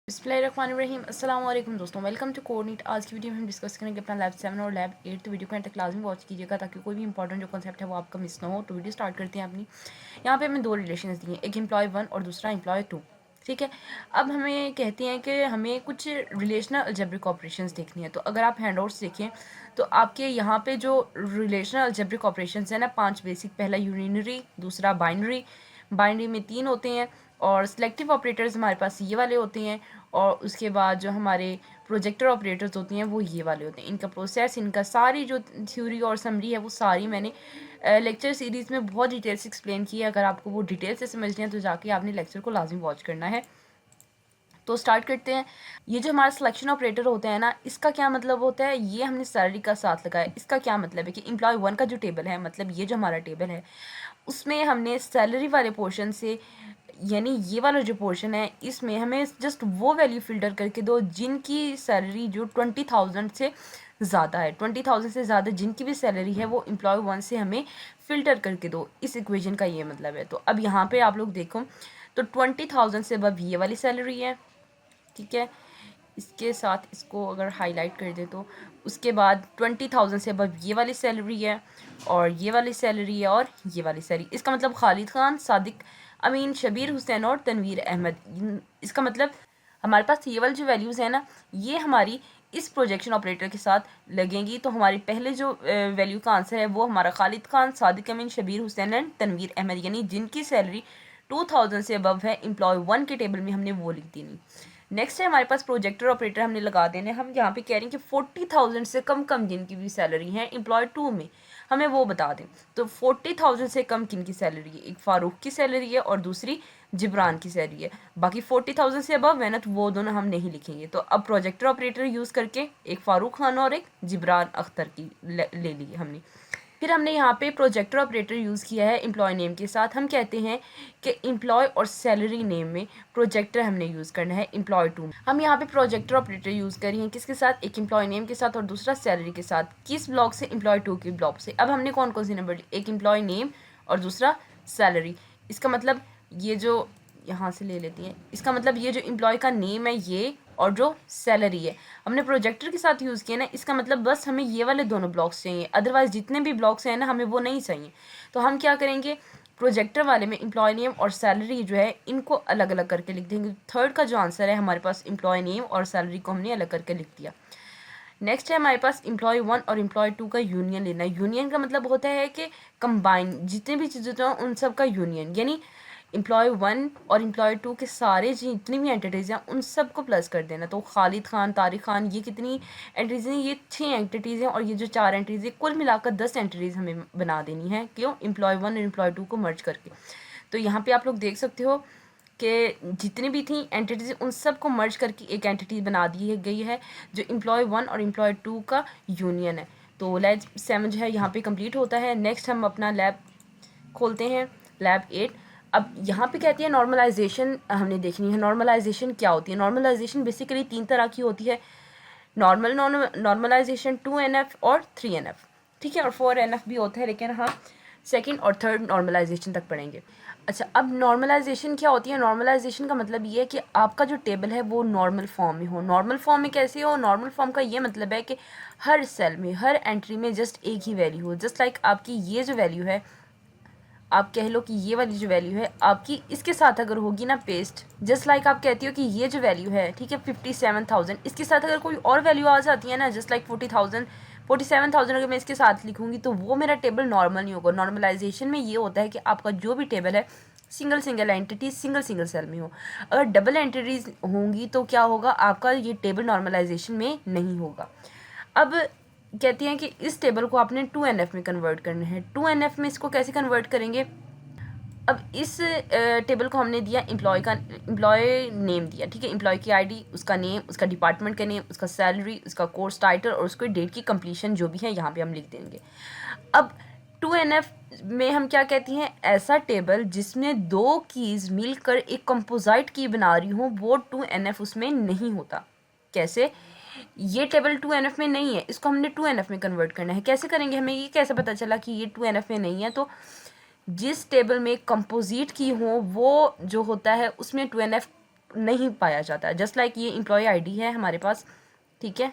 बिस्मिल्लाहिर्रहमानिर्रहीम अस्सलाम वालेकुम दोस्तों, वेलकम टू कोडनीट। आज की वीडियो में हम डिस्कस करेंगे अपना लैब 7 और लैब 8। तो वीडियो को एंड तक लाजमी वॉच कीजिएगा ताकि कोई भी इंपॉर्टेंट जो कॉन्सेप्ट है वो आपका मिस ना हो। तो वीडियो स्टार्ट करते हैं अपनी। यहाँ पे हमें दो रिलेशन दिए, एक एम्प्लॉय 1 और दूसरा एम्प्लॉय 2। ठीक है, अब हमें कहते हैं कि हमें कुछ रिलेशनल अलजेब्रिक ऑपरेशंस देखनी है। तो अगर आप हैंडआउट्स देखें तो आपके यहाँ पे जो रिलेशनल अलजेब्रिक ऑपरेशंस है ना, 5 बेसिक। पहला यूनिनरी, दूसरा बाइनरी। बाइनरी में 3 होते हैं और सिलेक्टिव ऑपरेटर्स हमारे पास ये वाले होते हैं। और उसके बाद जो हमारे प्रोजेक्टर ऑपरेटर्स होते हैं वो ये वाले होते हैं। इनका प्रोसेस, इनका सारी जो थ्योरी और समरी है वो सारी मैंने लेक्चर सीरीज़ में बहुत डिटेल से एक्सप्लेन की है। अगर आपको वो डिटेल से समझनी है तो जाके आपने लेक्चर को लाजमी वॉच करना है। तो स्टार्ट करते हैं। ये जो हमारा सिलेक्शन ऑपरेटर होता है ना, इसका क्या मतलब होता है, ये हमने सैलरी का साथ लगाया। इसका क्या मतलब है कि एम्प्लॉय 1 का जो टेबल है, मतलब ये जो हमारा टेबल है उसमें हमने सैलरी वाले पोर्शन से, यानी ये वाला जो पोर्शन है इसमें हमें जस्ट वो वैल्यू फ़िल्टर करके दो जिनकी सैलरी जो 20,000 से ज़्यादा है। 20,000 से ज़्यादा जिनकी भी सैलरी है वो एम्प्लॉय 1 से हमें फ़िल्टर करके दो। इस इक्वेशन का ये मतलब है। तो अब यहाँ पे आप लोग देखो तो 20,000 से अब ये वाली सैलरी है, ठीक है। इसके साथ इसको अगर हाईलाइट कर दे तो उसके बाद 20,000 से अब ये वाली सैलरी है और ये वाली सैलरी है और ये वाली सैलरी। इसका मतलब खालिद खान, सादिक अमीन, शबीर हुसैन और तनवीर अहमद। इसका मतलब हमारे पास ये वाली जो वैल्यूज़ है ना, ये हमारी इस प्रोजेक्शन ऑपरेटर के साथ लगेंगी। तो हमारी पहले जो वैल्यू का आंसर है वो हमारा खालिद खान, सादिक अमीन, शबीर हुसैन एंड तनवीर अहमद, यानी जिनकी सैलरी 2,000 से अबव है एम्प्लॉय 1 के टेबल में, हमने वो लिख देनी। नेक्स्ट है हमारे पास प्रोजेक्टर ऑपरेटर हमने लगा देने। हम यहाँ पे कह रहे हैं कि 40,000 से कम कम जिनकी भी सैलरी है एम्प्लॉय 2 में, हमें वो बता दें। तो 40,000 से कम किन की सैलरी है, एक फ़ारूक की सैलरी है और दूसरी जिब्रान की सैलरी है। बाकी 40,000 से अबव है ना, तो वो दोनों हम नहीं लिखेंगे। तो अब प्रोजेक्टर ऑपरेटर यूज़ करके एक फ़ारूक खान और एक जिब्रान अख्तर की ले ली हमने। फिर हमने यहाँ पे प्रोजेक्टर ऑपरेटर यूज़ किया है एम्प्लॉय नेम के साथ। हम कहते हैं कि एम्प्लॉय और सैलरी नेम में प्रोजेक्टर हमने यूज़ करना है एम्प्लॉय 2। हम यहाँ पे प्रोजेक्टर ऑपरेटर यूज़ कर रहे हैं किसके साथ, एक एम्प्लॉय नेम के साथ और दूसरा सैलरी के साथ। किस ब्लॉक से, एम्प्लॉय 2 के ब्लॉक से। अब हमने कौन कौन सी नंबर ली, एक एम्प्लॉय नेम और दूसरा सैलरी। इसका मतलब ये जो यहाँ से ले लेती हैं, इसका मतलब ये जो एम्प्लॉय का नेम है ये और जो सैलरी है हमने प्रोजेक्टर के साथ यूज़ किया ना, इसका मतलब बस हमें ये वाले दोनों ब्लॉक्स चाहिए, अदरवाइज़ जितने भी ब्लॉक्स हैं ना हमें वो नहीं चाहिए। तो हम क्या करेंगे, प्रोजेक्टर वाले में एम्प्लॉय नेम और सैलरी जो है इनको अलग अलग करके लिख देंगे। थर्ड का जो आंसर है हमारे पास एम्प्लॉय नेम और सैलरी को हमने अलग करके लिख दिया। नेक्स्ट है हमारे पास एम्प्लॉय 1 और एम्प्लॉय 2 का यूनियन लेना। यूनियन का मतलब होता है कि कंबाइन जितने भी चीज़ें हों उन सब का यूनियन, यानी एम्प्लॉय 1 और एम्प्लॉय 2 के सारे जितनी भी एंटिटीज़ हैं उन सब को प्लस कर देना। तो खालिद खान, तारिक खान, ये कितनी एंटिटीज़ हैं, ये 6 एंटिटीज़ हैं और ये जो 4 एंटिटीज़ हैं, कुल मिलाकर 10 एंटिटीज़ हमें बना देनी है। क्यों, एम्प्लॉय 1 और एम्प्लॉय 2 को मर्ज करके। तो यहाँ पे आप लोग देख सकते हो कि जितनी भी थी एंटिटीज़ उन सब को मर्ज करके एक एंटिटी बना दी गई है जो एम्प्लॉय 1 और एम्प्लॉय 2 का यूनियन है। तो लैब 7 जो है यहाँ पे कंप्लीट होता है। नेक्स्ट हम अपना लैब खोलते हैं, लैब 8। अब यहाँ पे कहती है नॉर्मलाइजेशन हमने देखनी है। नॉर्मलाइजेशन क्या होती है, नॉर्मलाइजेशन बेसिकली 3 तरह की होती है। नॉर्मल नॉर्मलाइजेशन 2NF और 3NF, ठीक है, और 4NF भी होता है, लेकिन हम सेकंड और थर्ड नॉर्मलाइजेशन तक पढ़ेंगे। अच्छा, अब नॉर्मलाइजेशन क्या होती है, नॉर्मलाइजेशन का मतलब ये है कि आपका जो टेबल है वो नॉर्मल फॉर्म में हो। नॉर्मल फॉर्म में कैसे हो, नॉर्मल फॉर्म का ये मतलब है कि हर सेल में, हर एंट्री में जस्ट एक ही वैल्यू हो। जस्ट लाइक आपकी ये जो वैल्यू है, आप कह लो कि ये वाली जो वैल्यू है आपकी इसके साथ अगर होगी ना पेस्ट, जस्ट लाइक आप कहती हो कि ये जो वैल्यू है, ठीक है, 57,000, इसके साथ अगर कोई और वैल्यू आ जाती है ना, जस्ट लाइक 40,000, 47,000 अगर मैं इसके साथ लिखूंगी तो वो मेरा टेबल नॉर्मल नहीं होगा। नॉर्मलाइजेशन में ये होता है कि आपका जो भी टेबल है single single entity, single single cell में हो। अगर डबल एंटिटीज होंगी तो क्या होगा, आपका ये टेबल नॉर्मलाइजेशन में नहीं होगा। अब कहती हैं कि इस टेबल को आपने 2NF में कन्वर्ट करना है। 2NF में इसको कैसे कन्वर्ट करेंगे, अब इस टेबल को हमने दिया एम्प्लॉय का, एम्प्लॉय नेम दिया, ठीक है, एम्प्लॉय की आईडी, उसका नेम, उसका डिपार्टमेंट का नेम, उसका सैलरी, उसका कोर्स टाइटल और उसको डेट की कंप्लीशन जो भी है यहाँ पे हम लिख देंगे। अब 2NF में हम क्या कहती हैं, ऐसा टेबल जिसमें 2 कीज़ मिलकर एक कंपोजिट की बना रही हूँ वो 2NF उसमें नहीं होता। कैसे, ये टेबल 2NF में नहीं है, इसको हमने 2NF में कन्वर्ट करना है। कैसे करेंगे, हमें ये कैसे पता चला कि ये 2NF में नहीं है, तो जिस टेबल में कंपोजिट की हो वो जो होता है उसमें 2NF नहीं पाया जाता। जस्ट लाइक ये एम्प्लॉय आईडी है हमारे पास, ठीक है।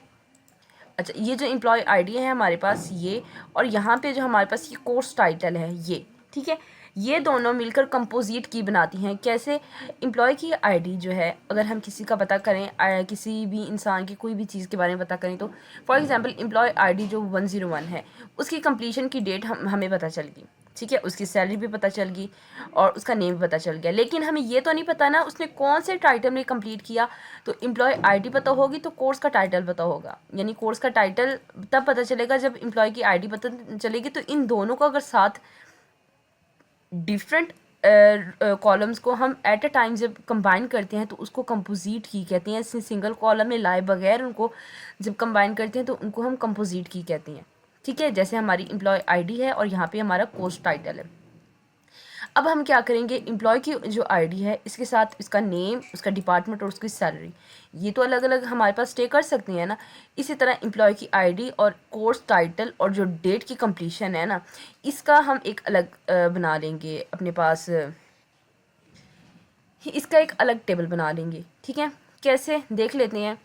अच्छा, ये जो एम्प्लॉय आईडी है हमारे पास ये, और यहाँ पे जो हमारे पास ये कोर्स टाइटल है ये, ठीक है। ये दोनों मिलकर कंपोजिट की बनाती हैं। कैसे? एम्प्लॉय की आईडी जो है, अगर हम किसी का पता करें, किसी भी इंसान की कोई भी चीज़ के बारे में पता करें, तो फॉर एग्जांपल एम्प्लॉय आईडी जो 101 है, उसकी कंप्लीशन की डेट हमें पता चल गई, ठीक है। उसकी सैलरी भी पता चल गई और उसका नेम भी पता चल गया, लेकिन हमें ये तो नहीं पता ना उसने कौन से टाइटल में कंप्लीट किया। तो एम्प्लॉय आईडी पता होगी तो कोर्स का टाइटल पता होगा, यानी कोर्स का टाइटल तब पता चलेगा जब एम्प्लॉय की आईडी पता चलेगी। तो इन दोनों को अगर साथ डिफरेंट कॉलम्स को हम एट अ टाइम जब कंबाइन करते हैं तो उसको कंपोजिट की कहते हैं। सिंगल कॉलम में लाए बगैर उनको जब कंबाइन करते हैं तो उनको हम कंपोजिट की कहते हैं, ठीक है। जैसे हमारी एम्प्लॉय आईडी है और यहाँ पे हमारा कोर्स टाइटल है। अब हम क्या करेंगे, एम्प्लॉय की जो आईडी है इसके साथ इसका नेम, उसका डिपार्टमेंट और उसकी सैलरी, ये तो अलग अलग हमारे पास स्टे कर सकते हैं ना। इसी तरह एम्प्लॉय की आईडी और कोर्स टाइटल और जो डेट की कंप्लीशन है ना, इसका हम एक अलग बना लेंगे अपने पास, इसका एक अलग टेबल बना लेंगे, ठीक है। कैसे, देख लेते हैं।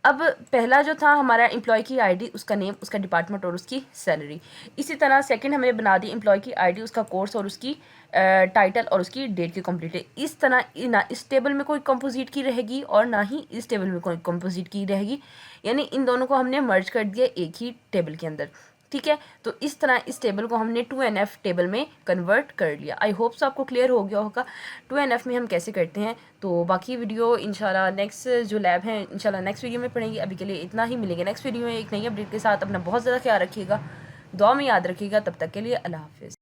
अब पहला जो था हमारा एम्प्लॉय की आईडी, उसका नेम, उसका डिपार्टमेंट और उसकी सैलरी। इसी तरह सेकंड हमने बना दी एम्प्लॉय की आईडी, उसका कोर्स और उसकी टाइटल और उसकी डेट की कंप्लीट है। इस तरह ना इस टेबल में कोई कंपोजिट की रहेगी और ना ही इस टेबल में कोई कंपोजिट की रहेगी, यानी इन दोनों को हमने मर्ज कर दिया एक ही टेबल के अंदर, ठीक है। तो इस तरह इस टेबल को हमने 2NF टेबल में कन्वर्ट कर लिया। आई होप सो आपको क्लियर हो गया होगा 2NF में हम कैसे करते हैं। तो बाकी वीडियो इंशाल्लाह नेक्स्ट जो लैब है इंशाल्लाह नेक्स्ट वीडियो में पढ़ेंगे। अभी के लिए इतना ही, मिलेंगे नेक्स्ट वीडियो में एक नई अपडेट के साथ। अपना बहुत ज़्यादा ख्याल रखिएगा, दुआ में याद रखिएगा। तब तक के लिए अल्लाह हाफिज़।